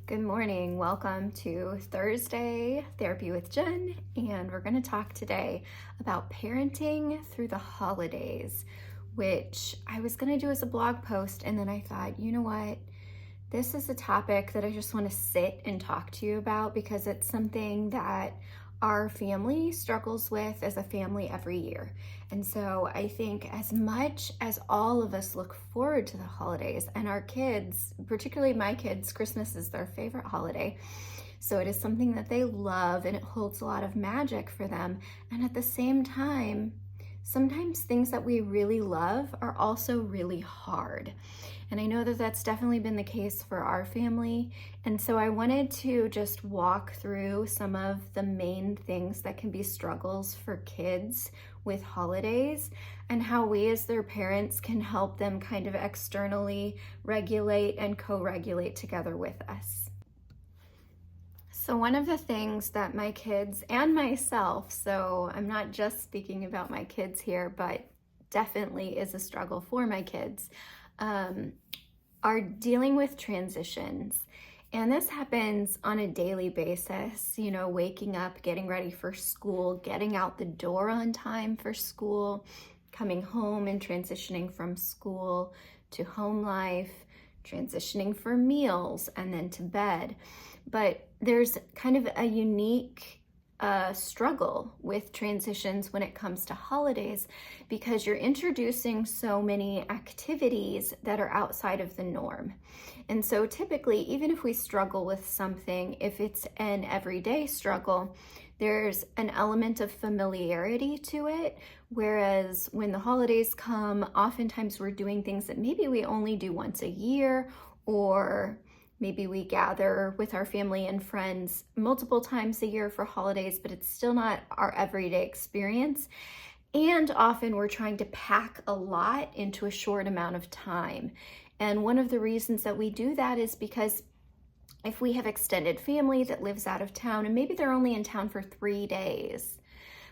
Good morning. Welcome to Thursday Therapy with Jen, and we're going to talk today about parenting through the holidays, which I was going to do as a blog post, and then I thought, you know what? This is a topic that I just want to sit and talk to you about because it's something that our family struggles with as a family every year. And so I think as much as all of us look forward to the holidays, and our kids, particularly my kids, Christmas is their favorite holiday. So it is something that they love and it holds a lot of magic for them. And at the same time, sometimes things that we really love are also really hard. And I know that that's definitely been the case for our family. And so I wanted to just walk through some of the main things that can be struggles for kids with holidays and how we as their parents can help them kind of externally regulate and co-regulate together with us. So one of the things that my kids and myself, so I'm not just speaking about my kids here, but definitely is a struggle for my kids, are dealing with transitions. And this happens on a daily basis, waking up, getting ready for school, getting out the door on time for school, coming home and transitioning from school to home life, transitioning for meals, and then to bed. But there's kind of a unique struggle with transitions when it comes to holidays because you're introducing so many activities that are outside of the norm. And so typically, even if we struggle with something, if it's an everyday struggle, there's an element of familiarity to it. Whereas when the holidays come, oftentimes we're doing things that maybe we only do once a year, or maybe we gather with our family and friends multiple times a year for holidays, but it's still not our everyday experience. And often we're trying to pack a lot into a short amount of time. And one of the reasons that we do that is because if we have extended family that lives out of town, and maybe they're only in town for 3 days,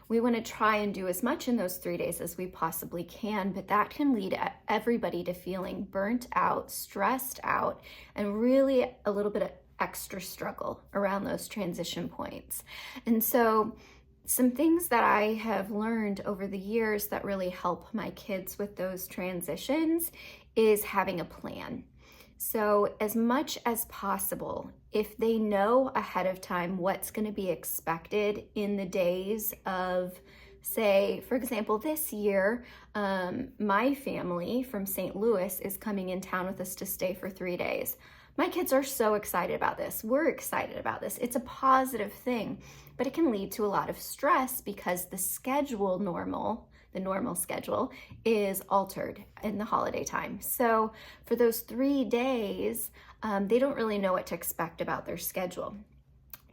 we want to try and do as much in those 3 days as we possibly can, but that can lead everybody to feeling burnt out, stressed out, and really a little bit of extra struggle around those transition points. And so some things that I have learned over the years that really help my kids with those transitions is having a plan. So as much as possible, if they know ahead of time what's going to be expected in the days of, say, for example, this year, my family from St. Louis is coming in town with us to stay for 3 days. My kids are so excited about this. We're excited about this. It's a positive thing, but it can lead to a lot of stress because the normal schedule is altered in the holiday time. So for those 3 days, they don't really know what to expect about their schedule.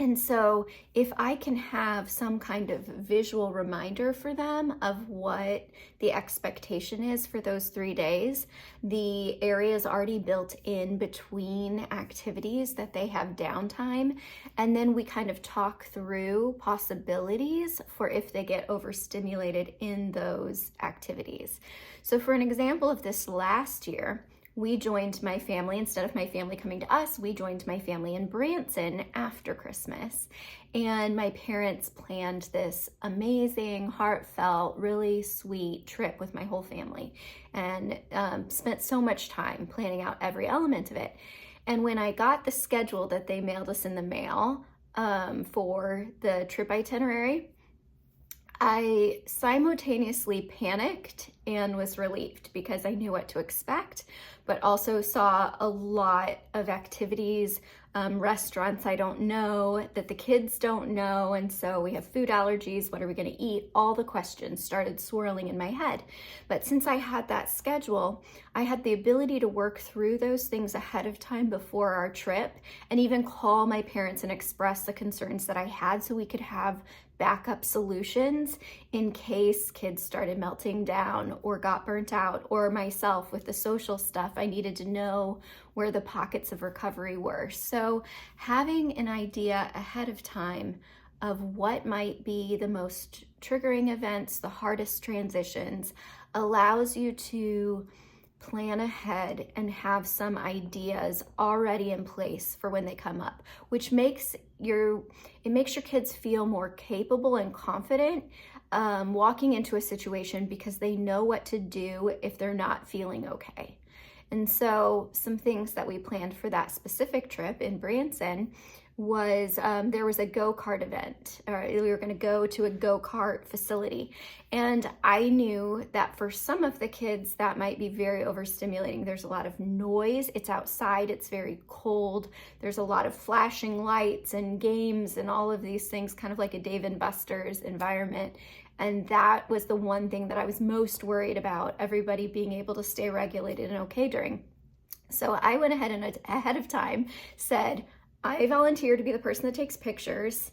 And so if I can have some kind of visual reminder for them of what the expectation is for those 3 days, the area is already built in between activities that they have downtime. And then we kind of talk through possibilities for if they get overstimulated in those activities. So for an example of this last year, we joined my family, instead of my family coming to us, we joined my family in Branson after Christmas. And my parents planned this amazing, heartfelt, really sweet trip with my whole family and spent so much time planning out every element of it. And when I got the schedule that they mailed us in the mail for the trip itinerary, I simultaneously panicked and was relieved because I knew what to expect, but also saw a lot of activities, restaurants I don't know, that the kids don't know, and so we have food allergies, what are we going to eat? All the questions started swirling in my head. But since I had that schedule, I had the ability to work through those things ahead of time before our trip and even call my parents and express the concerns that I had so we could have backup solutions in case kids started melting down or got burnt out, or myself with the social stuff. I needed to know where the pockets of recovery were. So having an idea ahead of time of what might be the most triggering events, the hardest transitions, allows you to plan ahead and have some ideas already in place for when they come up, which makes your kids feel more capable and confident walking into a situation because they know what to do if they're not feeling okay. And so some things that we planned for that specific trip in Branson was there was a go-kart event, or we were going to go to a go-kart facility. And I knew that for some of the kids that might be very overstimulating. There's a lot of noise, it's outside, it's very cold, there's a lot of flashing lights and games and all of these things, kind of like a Dave and Buster's environment. And that was the one thing that I was most worried about, everybody being able to stay regulated and okay during. So I went ahead and ahead of time said, I volunteer to be the person that takes pictures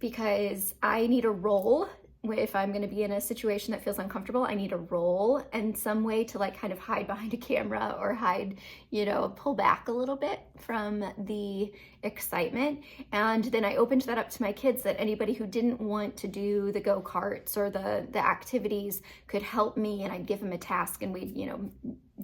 because I need a role. If I'm going to be in a situation that feels uncomfortable, I need a role and some way to like kind of hide behind a camera or hide, pull back a little bit from the excitement. And then I opened that up to my kids that anybody who didn't want to do the go-karts or the activities could help me, and I'd give them a task and we'd,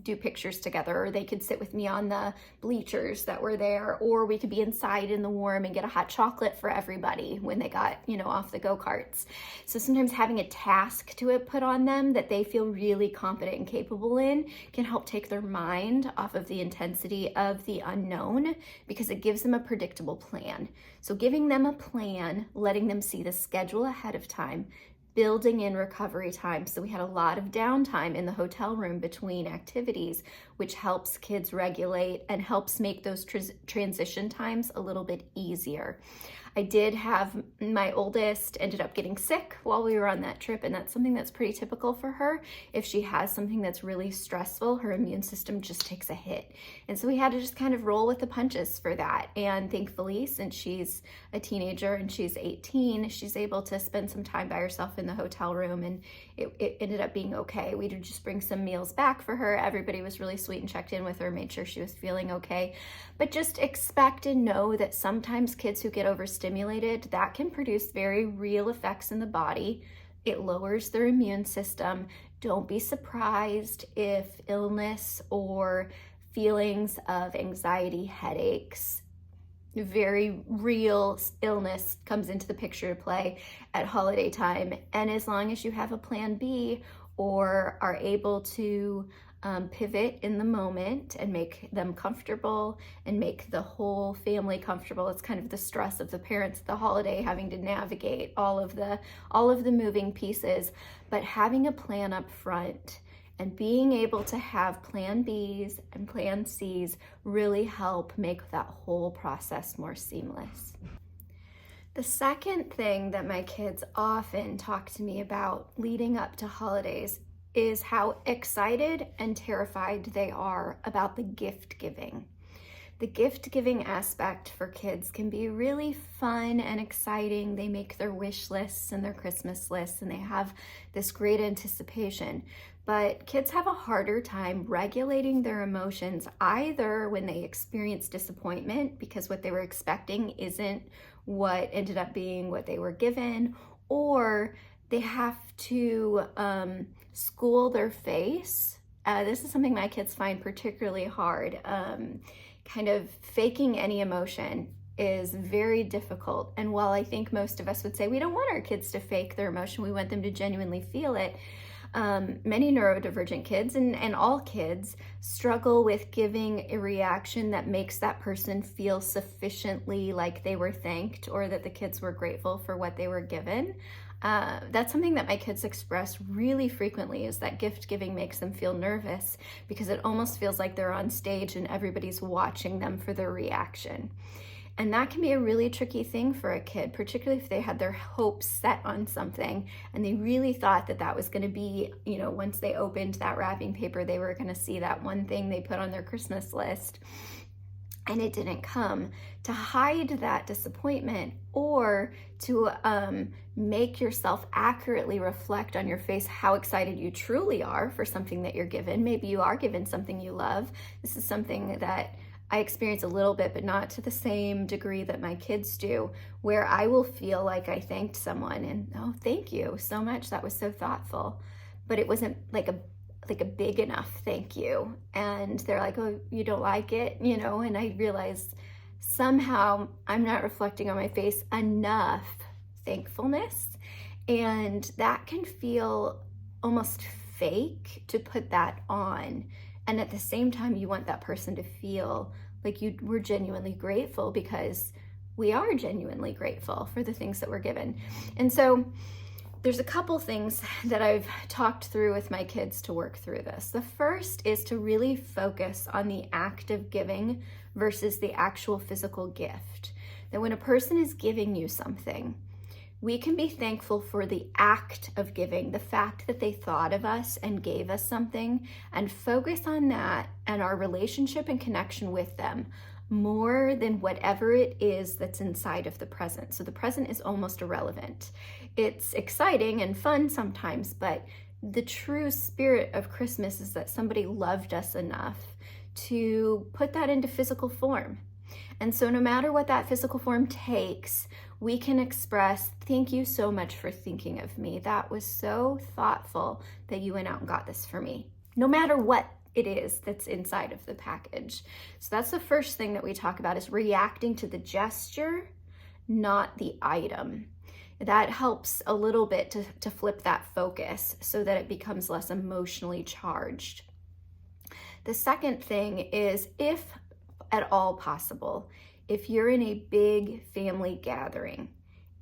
do pictures together, or they could sit with me on the bleachers that were there, or we could be inside in the warm and get a hot chocolate for everybody when they got, off the go-karts. So sometimes having a task to put on them that they feel really confident and capable in can help take their mind off of the intensity of the unknown, because it gives them a predictable plan. So giving them a plan, letting them see the schedule ahead of time, building in recovery time. So we had a lot of downtime in the hotel room between activities, which helps kids regulate and helps make those transition times a little bit easier. I did have my oldest ended up getting sick while we were on that trip, and that's something that's pretty typical for her. If she has something that's really stressful, her immune system just takes a hit. And so we had to just kind of roll with the punches for that. And thankfully, since she's a teenager and she's 18, she's able to spend some time by herself in the hotel room, and it ended up being okay. We did just bring some meals back for her. Everybody was really sweet and checked in with her, made sure she was feeling okay. But just expect and know that sometimes kids who get overstimulated, that can produce very real effects in the body. It lowers their immune system. Don't be surprised if illness or feelings of anxiety, headaches, very real illness comes into the picture to play at holiday time. And as long as you have a plan B or are able to pivot in the moment and make them comfortable and make the whole family comfortable. It's kind of the stress of the parents at the holiday having to navigate all of the moving pieces, but having a plan up front and being able to have plan Bs and plan Cs really help make that whole process more seamless. The second thing that my kids often talk to me about leading up to holidays is how excited and terrified they are about the gift giving. The gift giving aspect for kids can be really fun and exciting. They make their wish lists and their Christmas lists, and they have this great anticipation. But kids have a harder time regulating their emotions, either when they experience disappointment because what they were expecting isn't what ended up being what they were given, or they have to school their face. This is something my kids find particularly hard. Kind of faking any emotion is very difficult. And while I think most of us would say we don't want our kids to fake their emotion, we want them to genuinely feel it, many neurodivergent kids and all kids struggle with giving a reaction that makes that person feel sufficiently like they were thanked or that the kids were grateful for what they were given. That's something that my kids express really frequently, is that gift giving makes them feel nervous because it almost feels like they're on stage and everybody's watching them for their reaction. And that can be a really tricky thing for a kid, particularly if they had their hopes set on something and they really thought that that was going to be, once they opened that wrapping paper, they were going to see that one thing they put on their Christmas list. And it didn't come. To hide that disappointment or to make yourself accurately reflect on your face how excited you truly are for something that you're given. Maybe you are given something you love. This is something that I experience a little bit, but not to the same degree that my kids do, where I will feel like I thanked someone and, oh, thank you so much. That was so thoughtful. But it wasn't like like a big enough thank you. And they're like, oh, you don't like it, you know? And I realized somehow I'm not reflecting on my face enough thankfulness. And that can feel almost fake to put that on. And at the same time, you want that person to feel like you were genuinely grateful, because we are genuinely grateful for the things that we're given. And so there's a couple things that I've talked through with my kids to work through this. The first is to really focus on the act of giving versus the actual physical gift. That when a person is giving you something, we can be thankful for the act of giving, the fact that they thought of us and gave us something, and focus on that and our relationship and connection with them more than whatever it is that's inside of the present. So the present is almost irrelevant. It's exciting and fun sometimes, but the true spirit of Christmas is that somebody loved us enough to put that into physical form. And so no matter what that physical form takes, we can express, thank you so much for thinking of me. That was so thoughtful that you went out and got this for me, no matter what it is that's inside of the package. So that's the first thing that we talk about, is reacting to the gesture, not the item. That helps a little bit to flip that focus so that it becomes less emotionally charged. The second thing is, if at all possible, if you're in a big family gathering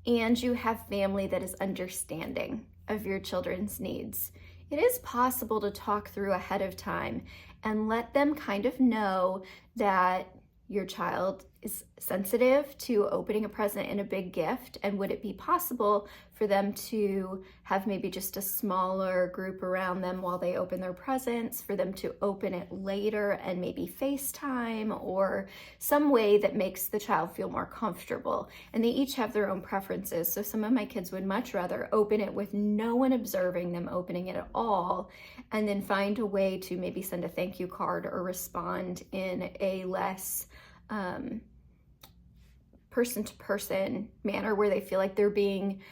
and you have family that is understanding of your children's needs, it is possible to talk through ahead of time and let them kind of know that your child is sensitive to opening a present and a big gift, and would it be possible for them to have maybe just a smaller group around them while they open their presents, for them to open it later and maybe FaceTime or some way that makes the child feel more comfortable. And they each have their own preferences. So some of my kids would much rather open it with no one observing them opening it at all, and then find a way to maybe send a thank you card or respond in a less person-to-person manner where they feel like they're being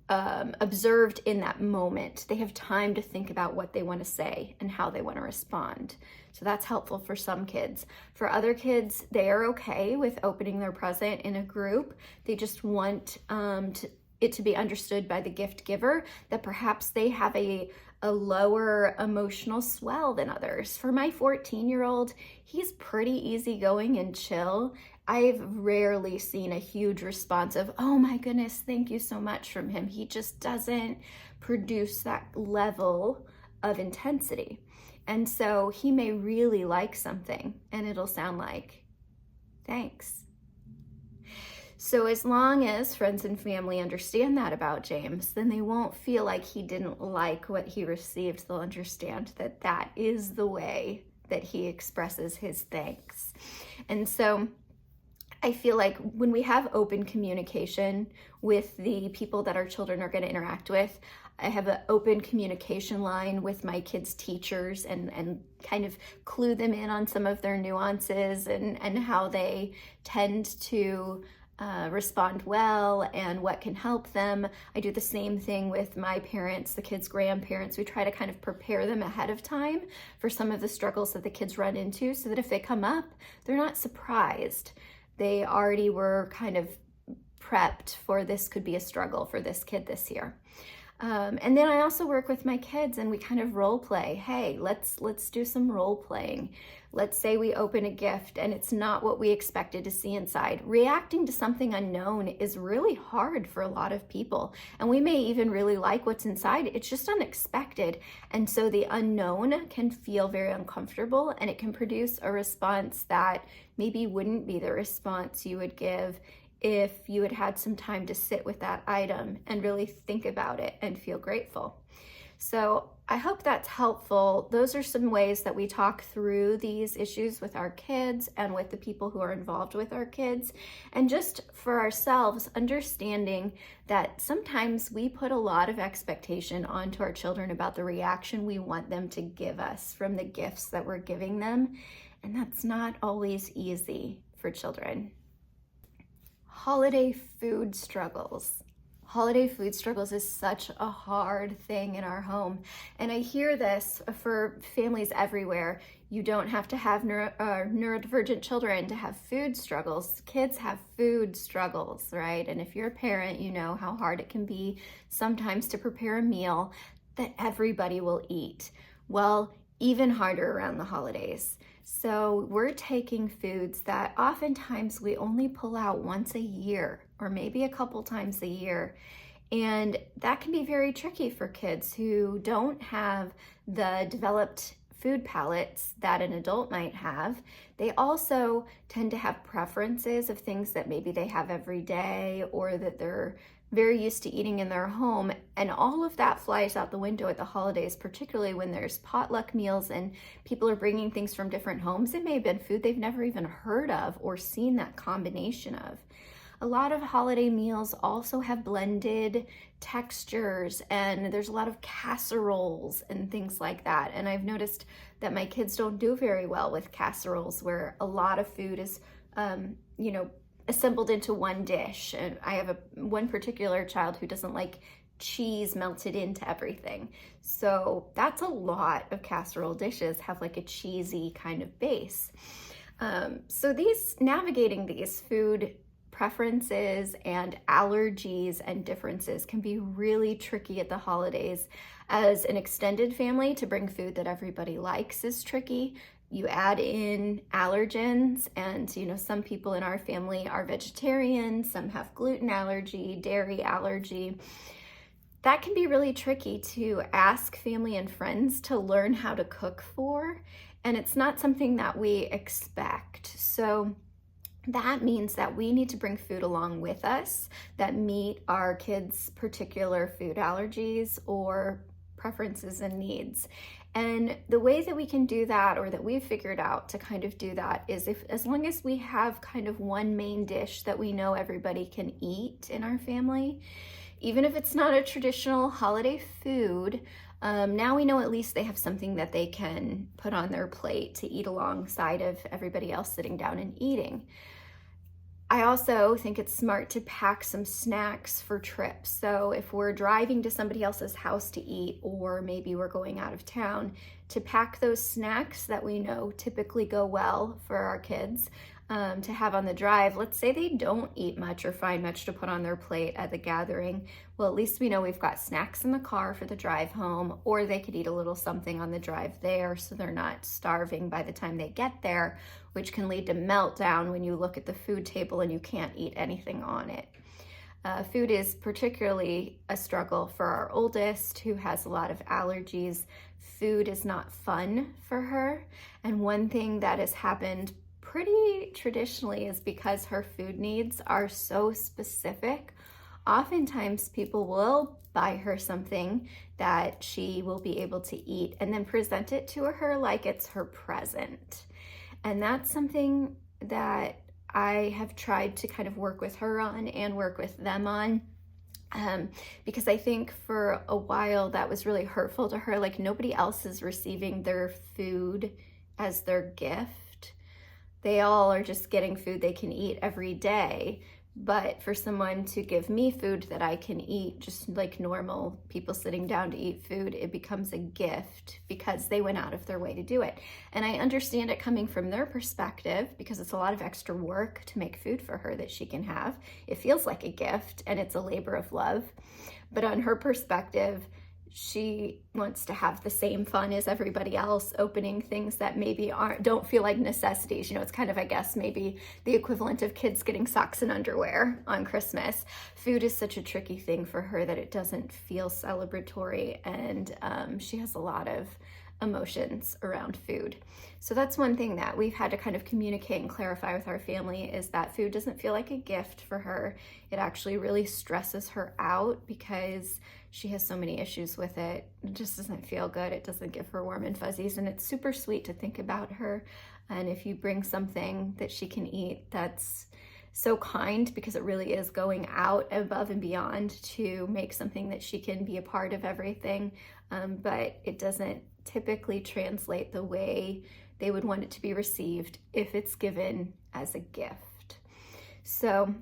observed in that moment. They have time to think about what they want to say and how they want to respond. So that's helpful for some kids. For other kids, they are okay with opening their present in a group. They just want it to be understood by the gift giver that perhaps they have a lower emotional swell than others. For my 14-year-old, he's pretty easygoing and chill. I've rarely seen a huge response of, oh my goodness, thank you so much from him. He just doesn't produce that level of intensity. And so he may really like something and it'll sound like, thanks. So as long as friends and family understand that about James, then they won't feel like he didn't like what he received. They'll understand that that is the way that he expresses his thanks. And so I feel like when we have open communication with the people that our children are going to interact with, I have an open communication line with my kids' teachers and kind of clue them in on some of their nuances and how they tend to respond well and what can help them. I do the same thing with my parents, the kids' grandparents. We try to kind of prepare them ahead of time for some of the struggles that the kids run into so that if they come up, they're not surprised. They already were kind of prepped for this could be a struggle for this kid this year. And then I also work with my kids and we kind of role play. Hey, let's do some role playing. Let's say we open a gift and it's not what we expected to see inside. Reacting to something unknown is really hard for a lot of people. And we may even really like what's inside. It's just unexpected. And so the unknown can feel very uncomfortable and it can produce a response that maybe wouldn't be the response you would give if you had had some time to sit with that item and really think about it and feel grateful. So I hope that's helpful. Those are some ways that we talk through these issues with our kids and with the people who are involved with our kids. And just for ourselves, understanding that sometimes we put a lot of expectation onto our children about the reaction we want them to give us from the gifts that we're giving them. And that's not always easy for children. Holiday food struggles. Holiday food struggles is such a hard thing in our home. And I hear this for families everywhere. You don't have to have neurodivergent children to have food struggles. Kids have food struggles, right? And if you're a parent, you know how hard it can be sometimes to prepare a meal that everybody will eat. Well, even harder around the holidays. So we're taking foods that oftentimes we only pull out once a year or maybe a couple times a year. And that can be very tricky for kids who don't have the developed food palates that an adult might have. They also tend to have preferences of things that maybe they have every day or that they're very used to eating in their home. And all of that flies out the window at the holidays, particularly when there's potluck meals and people are bringing things from different homes. It may have been food they've never even heard of or seen that combination of. A lot of holiday meals also have blended textures, and there's a lot of casseroles and things like that. And I've noticed that my kids don't do very well with casseroles where a lot of food is, assembled into one dish. And I have one particular child who doesn't like cheese melted into everything. So that's a lot of casserole dishes have like a cheesy kind of base. So navigating these food preferences and allergies and differences can be really tricky at the holidays. As an extended family, to bring food that everybody likes is tricky. You add in allergens, and some people in our family are vegetarian, some have gluten allergy, dairy allergy. That can be really tricky to ask family and friends to learn how to cook for, and it's not something that we expect. So that means that we need to bring food along with us that meet our kids' particular food allergies or preferences and needs. And the way that we can do that, or that we've figured out to kind of do that, is as long as we have kind of one main dish that we know everybody can eat in our family, even if it's not a traditional holiday food, now we know at least they have something that they can put on their plate to eat alongside of everybody else sitting down and eating. I also think it's smart to pack some snacks for trips. So if we're driving to somebody else's house to eat, or maybe we're going out of town, to pack those snacks that we know typically go well for our kids to have on the drive. Let's say they don't eat much or find much to put on their plate at the gathering. Well, at least we know we've got snacks in the car for the drive home, or they could eat a little something on the drive there so they're not starving by the time they get there, which can lead to meltdown when you look at the food table and you can't eat anything on it. Food is particularly a struggle for our oldest, who has a lot of allergies. Food is not fun for her. And one thing that has happened pretty traditionally is because her food needs are so specific. Oftentimes people will buy her something that she will be able to eat and then present it to her like it's her present. And that's something that I have tried to kind of work with her on and work with them on. Because I think for a while that was really hurtful to her. Like, nobody else is receiving their food as their gift. They all are just getting food they can eat every day. But for someone to give me food that I can eat, just like normal people sitting down to eat food, it becomes a gift because they went out of their way to do it. And I understand it coming from their perspective, because it's a lot of extra work to make food for her that she can have. It feels like a gift and it's a labor of love. But on her perspective, she wants to have the same fun as everybody else, opening things that maybe don't feel like necessities. It's kind of, I guess, maybe the equivalent of kids getting socks and underwear on Christmas. Food is such a tricky thing for her that it doesn't feel celebratory, and she has a lot of emotions around food. So that's one thing that we've had to kind of communicate and clarify with our family, is that food doesn't feel like a gift for her. It actually really stresses her out because she has so many issues with it. It just doesn't feel good. It doesn't give her warm and fuzzies, and it's super sweet to think about her. And if you bring something that she can eat, that's so kind, because it really is going out above and beyond to make something that she can be a part of everything. But it doesn't typically translate the way they would want it to be received if it's given as a gift. So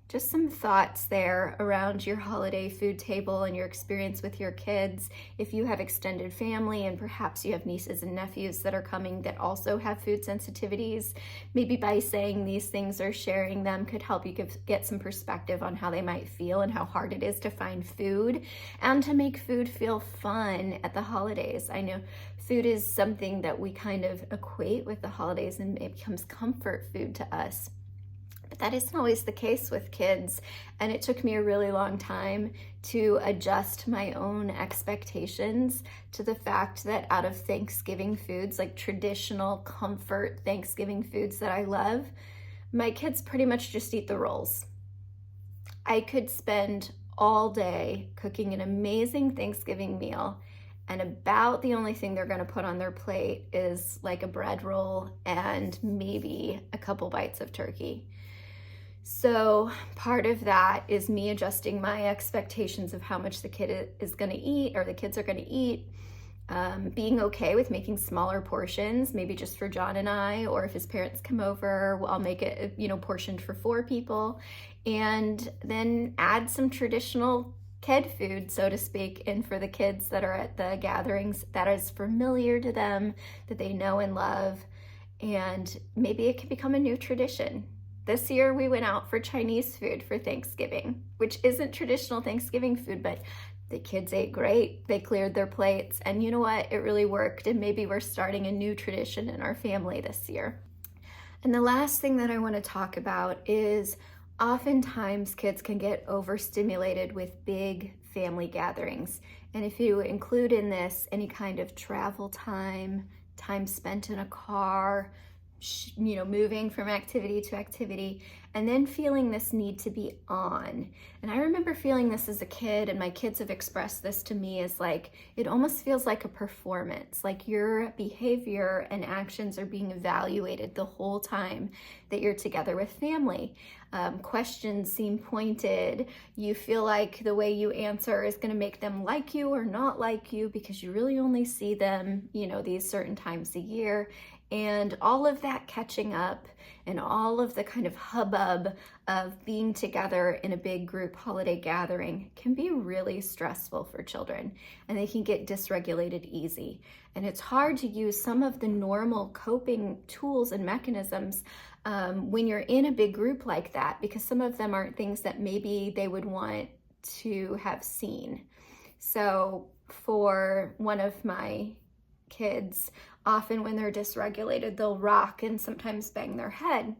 just some thoughts there around your holiday food table and your experience with your kids. If you have extended family and perhaps you have nieces and nephews that are coming that also have food sensitivities, maybe by saying these things or sharing them could help you get some perspective on how they might feel and how hard it is to find food and to make food feel fun at the holidays. I know food is something that we kind of equate with the holidays and it becomes comfort food to us. But that isn't always the case with kids, and it took me a really long time to adjust my own expectations to the fact that out of Thanksgiving foods, like traditional comfort Thanksgiving foods that I love, my kids pretty much just eat the rolls. I could spend all day cooking an amazing Thanksgiving meal, and about the only thing they're going to put on their plate is like a bread roll and maybe a couple bites of turkey. So part of that is me adjusting my expectations of how much the kid is going to eat or the kids are going to eat, being okay with making smaller portions, maybe just for John and I, or if his parents come over, I'll make it, portioned for 4 people, and then add some traditional kid food, so to speak, in for the kids that are at the gatherings that is familiar to them, that they know and love, and maybe it can become a new tradition. This year we went out for Chinese food for Thanksgiving, which isn't traditional Thanksgiving food, but the kids ate great. They cleared their plates, and you know what? It really worked, and maybe we're starting a new tradition in our family this year. And the last thing that I want to talk about is oftentimes kids can get overstimulated with big family gatherings. And if you include in this any kind of travel time, time spent in a car, moving from activity to activity, and then feeling this need to be on. And I remember feeling this as a kid, and my kids have expressed this to me as like, it almost feels like a performance, like your behavior and actions are being evaluated the whole time that you're together with family. Questions seem pointed. You feel like the way you answer is going to make them like you or not like you because you really only see them, these certain times a year. And all of that catching up and all of the kind of hubbub of being together in a big group holiday gathering can be really stressful for children, and they can get dysregulated easy. And it's hard to use some of the normal coping tools and mechanisms when you're in a big group like that, because some of them aren't things that maybe they would want to have seen. So for one of my kids, often when they're dysregulated, they'll rock and sometimes bang their head.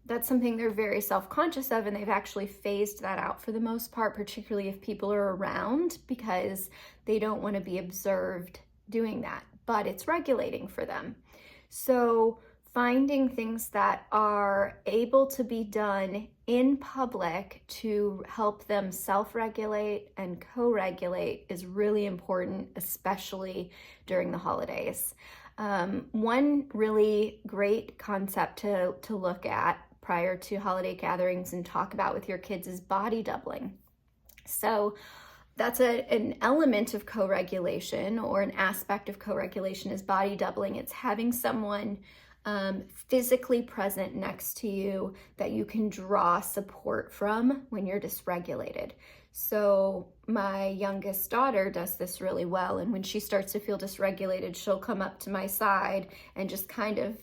That's something they're very self-conscious of, and they've actually phased that out for the most part, particularly if people are around, because they don't want to be observed doing that, but it's regulating for them. So finding things that are able to be done in public to help them self-regulate and co-regulate is really important, especially during the holidays. One really great concept to look at prior to holiday gatherings and talk about with your kids is body doubling. So that's an element of co-regulation, or an aspect of co-regulation is body doubling. It's having someone physically present next to you that you can draw support from when you're dysregulated. So my youngest daughter does this really well, and when she starts to feel dysregulated, she'll come up to my side and just kind of,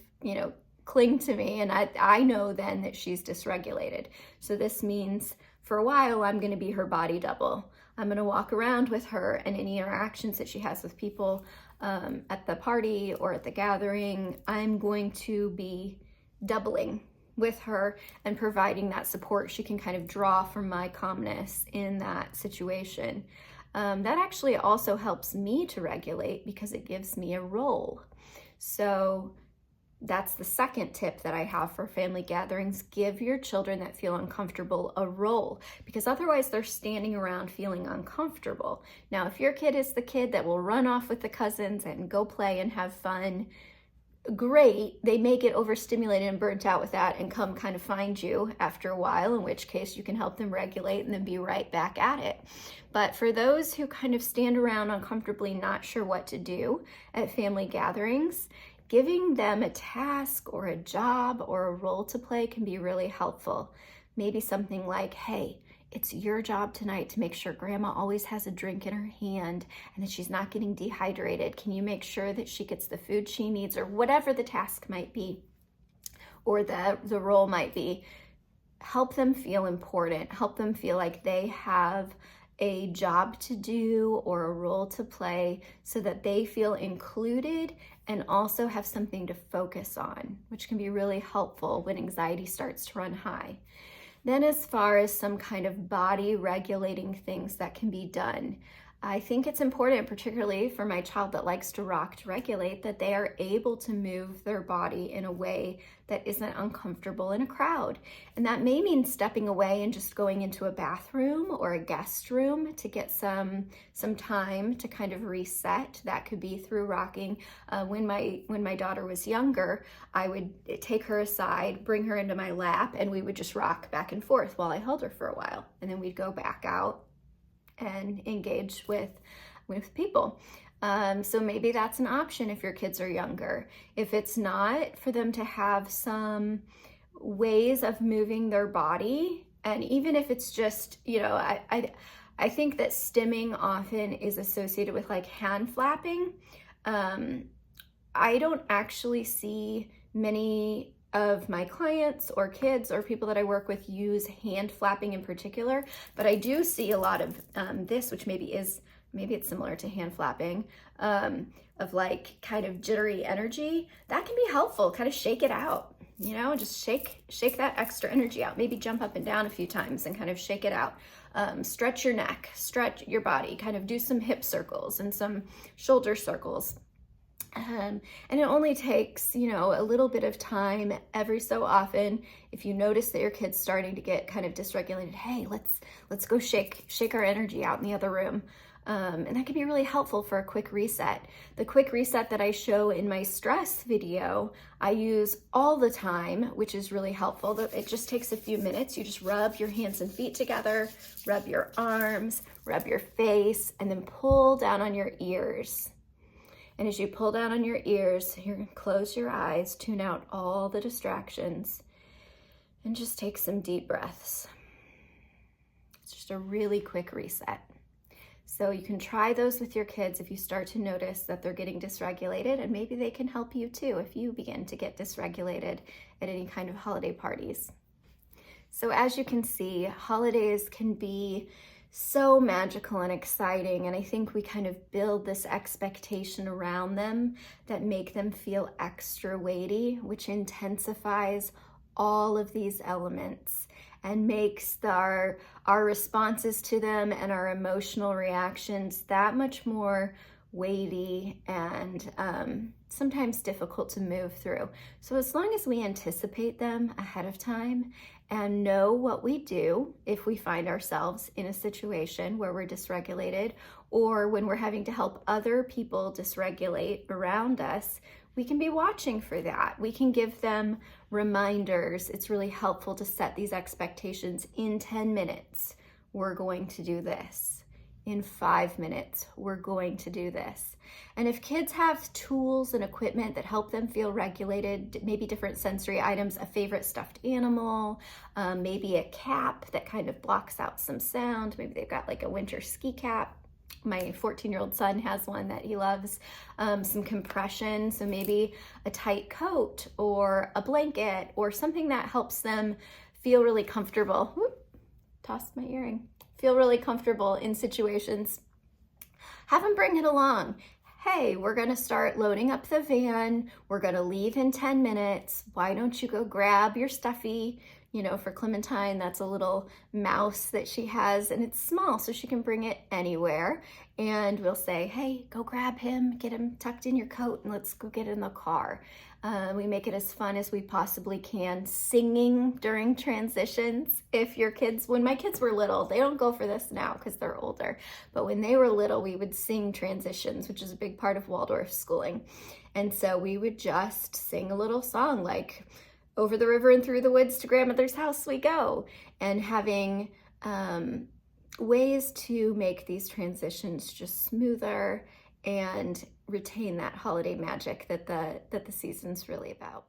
cling to me, and I know then that she's dysregulated. So this means for a while I'm going to be her body double. I'm going to walk around with her, and any interactions that she has with people at the party or at the gathering, I'm going to be doubling with her and providing that support she can kind of draw from my calmness in that situation. That actually also helps me to regulate because it gives me a role. So that's the second tip that I have for family gatherings. Give your children that feel uncomfortable a role, because otherwise they're standing around feeling uncomfortable. Now, if your kid is the kid that will run off with the cousins and go play and have fun, great. They may get overstimulated and burnt out with that and come kind of find you after a while, in which case you can help them regulate and then be right back at it. But for those who kind of stand around uncomfortably, not sure what to do at family gatherings, giving them a task or a job or a role to play can be really helpful. Maybe something like, hey, it's your job tonight to make sure grandma always has a drink in her hand and that she's not getting dehydrated. Can you make sure that she gets the food she needs, or whatever the task might be or the role might be? Help them feel important, help them feel like they have a job to do or a role to play, so that they feel included and also have something to focus on, which can be really helpful when anxiety starts to run high. Then, as far as some kind of body regulating things that can be done, I think it's important, particularly for my child that likes to rock, to regulate, that they are able to move their body in a way that isn't uncomfortable in a crowd. And that may mean stepping away and just going into a bathroom or a guest room to get some time to kind of reset. That could be through rocking. When my daughter was younger, I would take her aside, bring her into my lap, and we would just rock back and forth while I held her for a while. And then we'd go back out and engage with people. So maybe that's an option if your kids are younger. If it's not, for them to have some ways of moving their body, and even if it's just, I think that stimming often is associated with like hand flapping. I don't actually see many of my clients or kids or people that I work with use hand flapping in particular, but I do see a lot of this, which maybe it's similar to hand flapping, of like kind of jittery energy. That can be helpful. Kind of shake it out, just shake that extra energy out. Maybe jump up and down a few times and kind of shake it out. Stretch your neck, stretch your body, kind of do some hip circles and some shoulder circles. And it only takes, a little bit of time every so often. If you notice that your kid's starting to get kind of dysregulated, hey, let's go shake our energy out in the other room. And that can be really helpful for a quick reset. The quick reset that I show in my stress video, I use all the time, which is really helpful. It just takes a few minutes. You just rub your hands and feet together, rub your arms, rub your face, and then pull down on your ears. And as you pull down on your ears, you're going to close your eyes, tune out all the distractions, and just take some deep breaths. It's just a really quick reset. So you can try those with your kids if you start to notice that they're getting dysregulated, and maybe they can help you too if you begin to get dysregulated at any kind of holiday parties. So as you can see, holidays can be so magical and exciting, and I think we kind of build this expectation around them that make them feel extra weighty, which intensifies all of these elements and makes our responses to them and our emotional reactions that much more weighty and sometimes difficult to move through. So as long as we anticipate them ahead of time and know what we do if we find ourselves in a situation where we're dysregulated, or when we're having to help other people dysregulate around us, we can be watching for that. We can give them reminders. It's really helpful to set these expectations. In 10 minutes, we're going to do this. In 5 minutes, we're going to do this. And if kids have tools and equipment that help them feel regulated, maybe different sensory items, a favorite stuffed animal, maybe a cap that kind of blocks out some sound. Maybe they've got like a winter ski cap. My 14-year-old son has one that he loves. Some compression, so maybe a tight coat or a blanket or something that helps them feel really comfortable. Whoop, tossed my earring. Feel really comfortable in situations. Have them bring it along. Hey, we're gonna start loading up the van. We're gonna leave in 10 minutes. Why don't you go grab your stuffy? For Clementine, that's a little mouse that she has, and it's small, so she can bring it anywhere. And we'll say, hey, go grab him, get him tucked in your coat, and let's go get in the car. We make it as fun as we possibly can, singing during transitions. When my kids were little, they don't go for this now because they're older, but when they were little, we would sing transitions, which is a big part of Waldorf schooling. And so we would just sing a little song like, over the river and through the woods to grandmother's house we go, and having ways to make these transitions just smoother and retain that holiday magic that the season's really about.